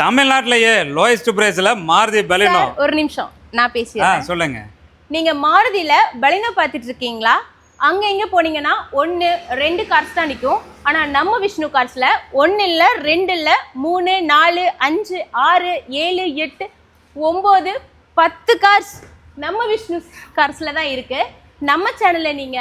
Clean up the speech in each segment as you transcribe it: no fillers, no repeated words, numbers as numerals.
தமிழ்நாட்டிலேயே லோயஸ்ட் பிரைஸ்ல மாருதி பலினோ. ஒரு நிமிஷம் நான் பேசிடுறேன். சொல்லுங்க. நீங்க மாருதியில பலினோ பார்த்துட்டு இருக்கீங்களா? அங்க எங்க போனீங்கன்னா 1 2 கார்ஸ் தான் நிற்கும். ஆனா நம்ம விஷ்ணு கார்ஸ்ல 1 இல்ல 2 இல்ல 3 4 5 6 7 8 9 10 கார்ஸ் நம்ம விஷ்ணு கார்ஸ்ல தான் இருக்கு. நம்ம சேனல்ல நீங்க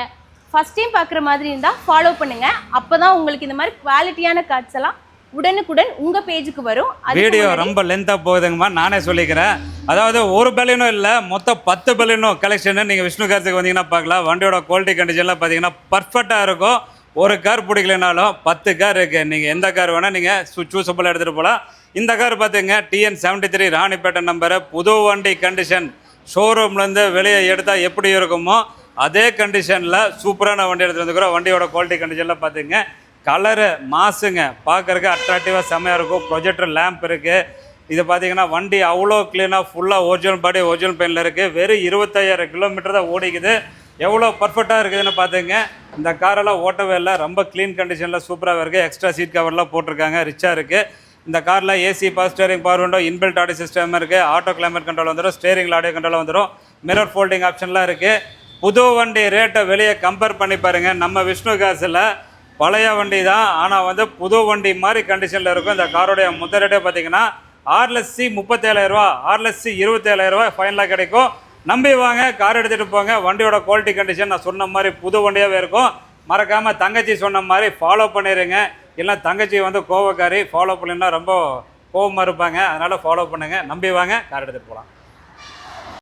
ஃபர்ஸ்ட் டைம் பார்க்குற மாதிரி இருந்தால் ஃபாலோ பண்ணுங்க. அப்பதான் உங்களுக்கு இந்த மாதிரி குவாலிட்டியான கார்ஸ் எல்லாம் உடனுக்குடன் உங்க பேஜுக்கு வரும். வீடியோ ரொம்ப லென்த்தா போகுதுங்கம்மா, நானே சொல்லிக்கிறேன். அதாவது ஒரு பலினோ இல்லை, மொத்தம் 10 பலினோ கலெக்ஷன் நீங்கள் விஷ்ணு கார்ஸுக்கு வந்தீங்கன்னா பார்க்கலாம். வண்டியோட குவாலிட்டி கண்டிஷன்லாம் பார்த்தீங்கன்னா பர்ஃபெக்டாக இருக்கும். ஒரு கார் பிடிக்கலனாலும் 10 கார் இருக்குது. நீங்கள் எந்த கார் வேணால் நீங்கள் சூஸபிளாக எடுத்துகிட்டு போகலாம். இந்த கார் பார்த்துங்க, TN73 ராணிப்பேட்டை நம்பரு. புது வண்டி கண்டிஷன். ஷோரூம்லேருந்து வெளியே எடுத்தால் எப்படி இருக்குமோ அதே கண்டிஷனில் சூப்பரான வண்டி எடுத்துகிட்டு வந்துக்கிறோம். வண்டியோட குவாலிட்டி கண்டிஷனில் பார்த்துங்க, கலரு மாசுங்க, பார்க்குறக்கு அட்ராக்டிவாக செம்மையாக இருக்கும். ப்ரொஜெக்டர் லேம்ப் இருக்குது. இது பார்த்தீங்கன்னா வண்டி அவ்வளோ க்ளீனாக ஃபுல்லாக ஒரிஜினல் பாடி ஒரிஜினல் பெயினில் இருக்குது. வெறும் 25,000 கிலோமீட்டர் தான் ஓடிக்குது. எவ்வளோ பர்ஃபெக்டாக இருக்குதுன்னு பார்த்துங்க. இந்த காரெல்லாம் ஓட்டவே இல்லை, ரொம்ப க்ளீன் கண்டிஷனில் சூப்பராக இருக்குது. எக்ஸ்ட்ரா சீட் கவர்லாம் போட்டிருக்காங்க, ரிச்சாக இருக்குது. இந்த காரில் AC, power steering, power window, inbuilt audio system இருக்குது. ஆட்டோ கிளைமேட் கண்ட்ரோல் வந்துடும். ஸ்டேரிங்கில் ஆடியோ கண்ட்ரோல் வந்துடும். மிரர் ஃபோல்டிங் ஆப்ஷன்லாம் இருக்குது. புது வண்டி ரேட்டை வெளியே கம்பேர் பண்ணி பாருங்கள். நம்ம விஷ்ணு கார்ஸில் பழைய வண்டி தான், ஆனால் வந்து புது வண்டி மாதிரி கண்டிஷனில் இருக்கும். இந்த காரோடைய முதல் ரேட்டே பார்த்தீங்கன்னா RLC 37,000, RLC 27,000 ஃபைனலாக கிடைக்கும். நம்பி வாங்க, கார் எடுத்துகிட்டு போங்க. வண்டியோட குவாலிட்டி கண்டிஷன் நான் சொன்ன மாதிரி புது வண்டியாகவே இருக்கும். மறக்காமல் தங்கச்சி சொன்ன மாதிரி ஃபாலோ பண்ணிடுங்க. இல்லை தங்கச்சி வந்து கோவக்காரி, ஃபாலோ பண்ணினா ரொம்ப கோவமாக இருப்பாங்க. அதனால் ஃபாலோ பண்ணுங்கள். நம்பி வாங்க, கார் எடுத்துகிட்டு போகலாம்.